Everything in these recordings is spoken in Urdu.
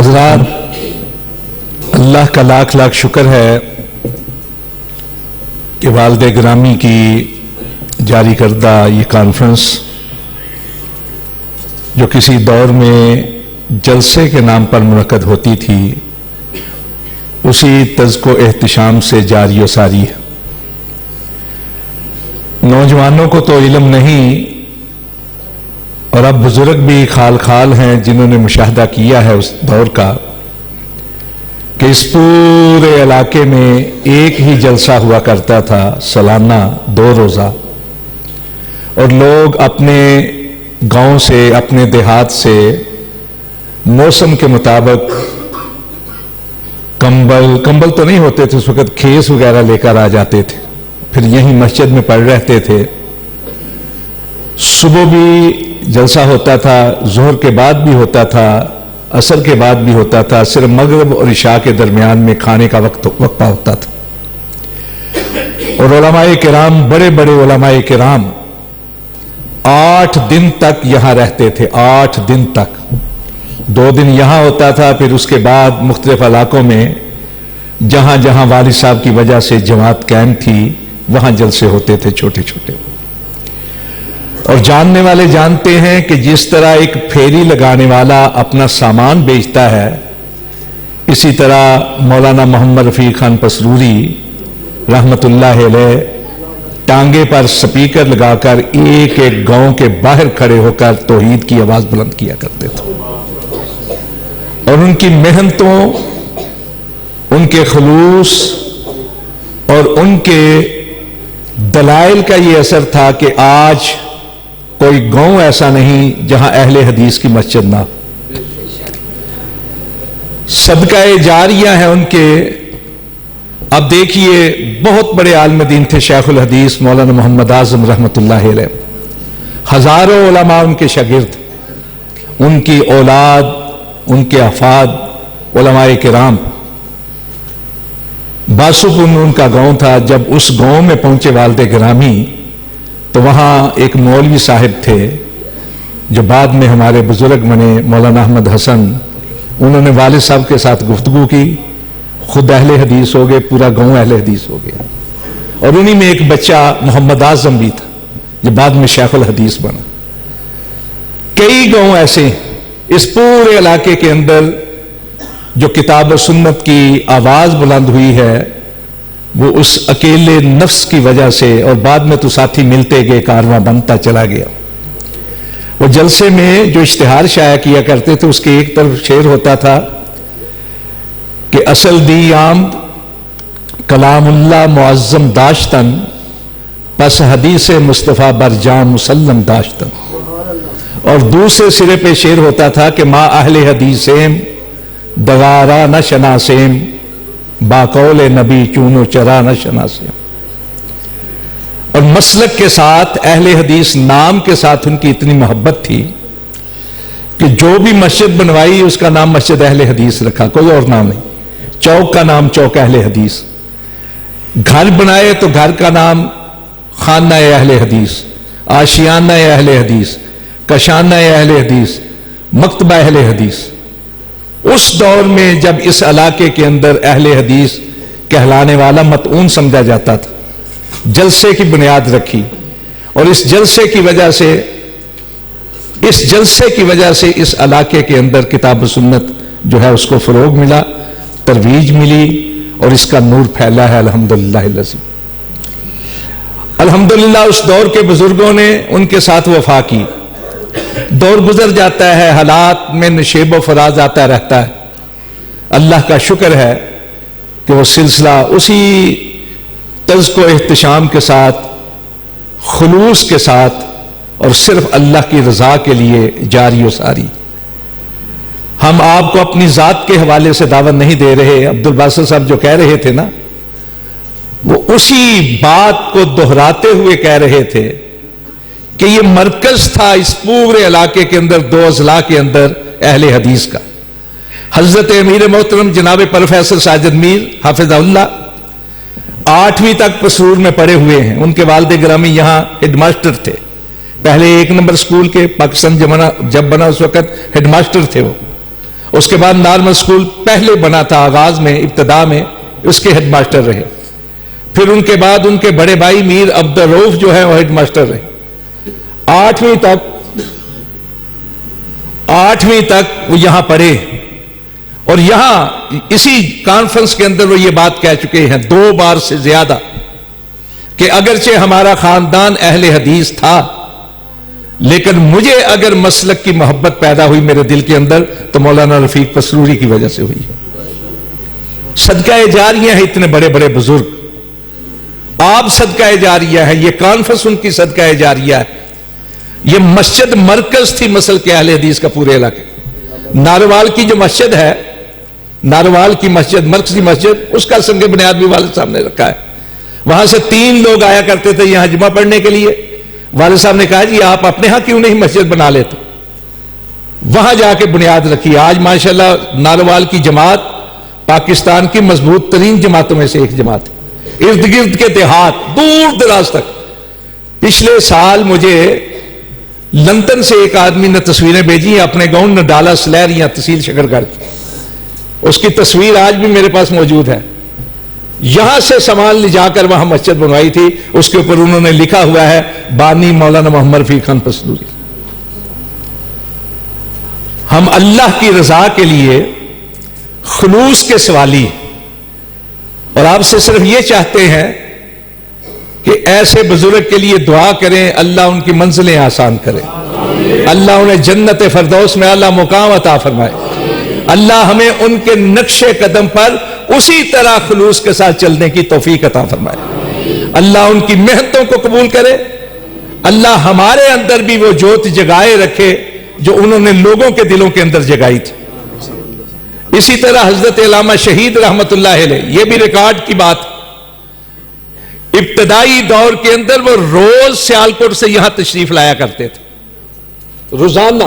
حضرات، اللہ کا لاکھ لاکھ شکر ہے کہ والد گرامی کی جاری کردہ یہ کانفرنس جو کسی دور میں جلسے کے نام پر منعقد ہوتی تھی، اسی طرز و احتشام سے جاری و ساری ہے۔ نوجوانوں کو تو علم نہیں، اور اب بزرگ بھی خال خال ہیں جنہوں نے مشاہدہ کیا ہے اس دور کا، کہ اس پورے علاقے میں ایک ہی جلسہ ہوا کرتا تھا سالانہ 2 روزہ، اور لوگ اپنے گاؤں سے، اپنے دیہات سے موسم کے مطابق کمبل تو نہیں ہوتے تھے اس وقت، کھیس وغیرہ لے کر آ جاتے تھے، پھر یہیں مسجد میں پڑھ رہتے تھے۔ صبح بھی جلسہ ہوتا تھا، ظہر کے بعد بھی ہوتا تھا، عصر کے بعد بھی ہوتا تھا، صرف مغرب اور عشاء کے درمیان میں کھانے کا وقفہ ہوتا تھا۔ اور علماء کرام، بڑے بڑے علماء کرام 8 دن تک یہاں رہتے تھے، 8 دن تک۔ 2 دن یہاں ہوتا تھا، پھر اس کے بعد مختلف علاقوں میں جہاں جہاں والد صاحب کی وجہ سے جماعت قائم تھی وہاں جلسے ہوتے تھے چھوٹے چھوٹے۔ اور جاننے والے جانتے ہیں کہ جس طرح ایک پھیری لگانے والا اپنا سامان بیچتا ہے، اسی طرح مولانا محمد رفیق خان پسروری رحمت اللہ علیہ ٹانگے پر سپیکر لگا کر ایک ایک گاؤں کے باہر کھڑے ہو کر توحید کی آواز بلند کیا کرتے تھے، اور ان کی محنتوں، ان کے خلوص اور ان کے دلائل کا یہ اثر تھا کہ آج کوئی گاؤں ایسا نہیں جہاں اہل حدیث کی مسجد نہ۔ صدقہ جاریہ ہیں ان کے۔ اب دیکھیے، بہت بڑے عالم دین تھے شیخ الحدیث مولانا محمد اعظم رحمت اللہ علیہ، ہزاروں علماء ان کے شاگرد، ان کی اولاد، ان کے افاد علماء کرام۔ باسپن ان کا گاؤں تھا۔ جب اس گاؤں میں پہنچے والد گرامی تو وہاں ایک مولوی صاحب تھے جو بعد میں ہمارے بزرگ بنے، مولانا احمد حسن۔ انہوں نے والد صاحب کے ساتھ گفتگو کی، خود اہل حدیث ہو گئے، پورا گاؤں اہل حدیث ہو گیا، اور انہی میں ایک بچہ محمد اعظم بھی تھا جو بعد میں شیخ الحدیث بنا۔ کئی گاؤں ایسے اس پورے علاقے کے اندر جو کتاب و سنت کی آواز بلند ہوئی ہے، وہ اس اکیلے نفس کی وجہ سے، اور بعد میں تو ساتھی ملتے گئے، کارواں بنتا چلا گیا۔ وہ جلسے میں جو اشتہار شائع کیا کرتے تھے، اس کے ایک طرف شعر ہوتا تھا کہ اصل دی آمد کلام اللہ معظم داشتن، پس حدیث مصطفیٰ برجام مسلم داشتن۔ اور دوسرے سرے پہ شعر ہوتا تھا کہ ما اہل حدیثیم دغارا نہ شناسیم، با قول نبی چونو چرا نہ شناسیم۔ اور مسلک کے ساتھ، اہل حدیث نام کے ساتھ ان کی اتنی محبت تھی کہ جو بھی مسجد بنوائی اس کا نام مسجد اہل حدیث رکھا، کوئی اور نام نہیں۔ چوک کا نام چوک اہل حدیث، گھر بنائے تو گھر کا نام خانہ اہل حدیث، آشیانہ اہل حدیث، کشانہ اہل حدیث، مکتبہ اہل حدیث۔ اس دور میں جب اس علاقے کے اندر اہل حدیث کہلانے والا مطعون سمجھا جاتا تھا، جلسے کی بنیاد رکھی، اور اس جلسے کی وجہ سے اس علاقے کے اندر کتاب و سنت جو ہے اس کو فروغ ملا، ترویج ملی، اور اس کا نور پھیلا ہے الحمدللہ العظیم۔ الحمدللہ اس دور کے بزرگوں نے ان کے ساتھ وفا کی۔ دور گزر جاتا ہے، حالات میں نشیب و فراز آتا رہتا ہے۔ اللہ کا شکر ہے کہ وہ سلسلہ اسی طرز و احتشام کے ساتھ، خلوص کے ساتھ، اور صرف اللہ کی رضا کے لیے جاری و ساری۔ ہم آپ کو اپنی ذات کے حوالے سے دعوت نہیں دے رہے۔ عبدالباسط صاحب جو کہہ رہے تھے نا، وہ اسی بات کو دہراتے ہوئے کہہ رہے تھے کہ یہ مرکز تھا اس پورے علاقے کے اندر، 2 اضلاع کے اندر اہل حدیث کا۔ حضرت امیر محترم جناب پروفیسر ساجد میر حافظ اللہ 8ویں تک پسرور میں پڑھے ہوئے ہیں۔ ان کے والد گرامی یہاں ہیڈ ماسٹر تھے، پہلے 1 نمبر سکول کے، پاکستان جب بنا اس وقت ہیڈ ماسٹر تھے وہ، اس کے بعد نارمل اسکول پہلے بنا تھا آغاز میں ابتدا میں، اس کے ہیڈ ماسٹر رہے. پھر ان کے بعد ان کے بڑے بھائی میر عبدالرؤف جو ہے وہ ہیڈ ماسٹر رہے. 8ویں تک وہ یہاں پڑھے، اور یہاں اسی کانفرنس کے اندر وہ یہ بات کہہ چکے ہیں 2 بار سے زیادہ کہ اگرچہ ہمارا خاندان اہل حدیث تھا، لیکن مجھے اگر مسلک کی محبت پیدا ہوئی میرے دل کے اندر تو مولانا رفیق پسروری کی وجہ سے ہوئی. صدقہ جاریہ ہیں اتنے بڑے بڑے بزرگ، آپ صدقہ جاریہ ہیں، یہ کانفرنس ان کی صدقہ جاریہ ہے. یہ مسجد مرکز تھی مسلک اہل حدیث کا پورے علاقے. ناروال کی جو مسجد ہے، ناروال کی مسجد مرکزی مسجد، اس کا سنگ بنیاد بھی والد صاحب نے رکھا ہے. وہاں سے 3 لوگ آیا کرتے تھے یہاں جمعہ پڑھنے کے لیے. والد صاحب نے کہا جی آپ اپنے ہاں کیوں نہیں مسجد بنا لیتے؟ وہاں جا کے بنیاد رکھی. آج ماشاءاللہ ناروال کی جماعت پاکستان کی مضبوط ترین جماعتوں میں سے ایک جماعت ہے. ارد گرد کے دیہات دور دراز تک. پچھلے سال مجھے لندن سے ایک آدمی نے تصویریں بھیجی اپنے گاؤں نڈالا سلیر یا تحصیل شکرگڑھ کی. اس کی تصویر آج بھی میرے پاس موجود ہے. یہاں سے سامان لے جا کر وہاں مسجد بنوائی تھی. اس کے اوپر انہوں نے لکھا ہوا ہے بانی مولانا محمد رفیق خان پسروری. ہم اللہ کی رضا کے لیے خلوص کے سوالی، اور آپ سے صرف یہ چاہتے ہیں کہ ایسے بزرگ کے لیے دعا کریں، اللہ ان کی منزلیں آسان کرے، اللہ انہیں جنت فردوس میں اعلیٰ مقام عطا فرمائے، اللہ ہمیں ان کے نقش قدم پر اسی طرح خلوص کے ساتھ چلنے کی توفیق عطا فرمائے، اللہ ان کی محنتوں کو قبول کرے، اللہ ہمارے اندر بھی وہ جوت جگائے رکھے جو انہوں نے لوگوں کے دلوں کے اندر جگائی تھی. اسی طرح حضرت علامہ شہید رحمت اللہ علیہ، یہ بھی ریکارڈ کی بات، ابتدائی دور کے اندر وہ روز سیالکوٹ سے یہاں تشریف لایا کرتے تھے روزانہ.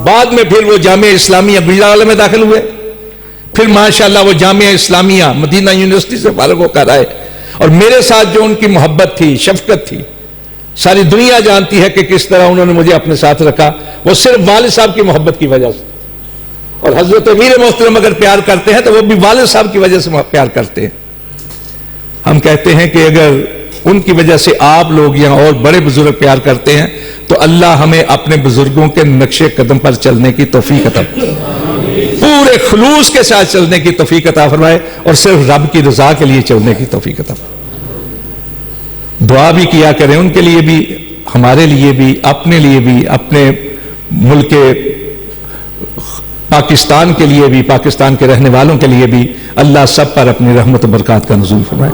بعد میں پھر وہ جامعہ اسلامیہ گجرانوالہ میں داخل ہوئے، پھر ماشاءاللہ وہ جامعہ اسلامیہ مدینہ یونیورسٹی سے فارغ ہو کر آئے. اور میرے ساتھ جو ان کی محبت تھی، شفقت تھی، ساری دنیا جانتی ہے کہ کس طرح انہوں نے مجھے اپنے ساتھ رکھا. وہ صرف والد صاحب کی محبت کی وجہ سے. اور حضرت امیر محترم اگر پیار کرتے ہیں تو وہ بھی والد صاحب کی وجہ سے پیار کرتے ہیں. ہم کہتے ہیں کہ اگر ان کی وجہ سے آپ لوگ یا اور بڑے بزرگ پیار کرتے ہیں تو اللہ ہمیں اپنے بزرگوں کے نقش قدم پر چلنے کی توفیق عطا فرمائے، پورے خلوص کے ساتھ چلنے کی توفیق عطا فرمائے، اور صرف رب کی رضا کے لیے چلنے کی توفیق عطا فرمائے. دعا بھی کیا کریں ان کے لیے بھی، ہمارے لیے بھی، اپنے لیے بھی، اپنے ملک پاکستان کے لیے بھی، پاکستان کے رہنے والوں کے لیے بھی. اللہ سب پر اپنی رحمت و برکات کا نزول فرمائے.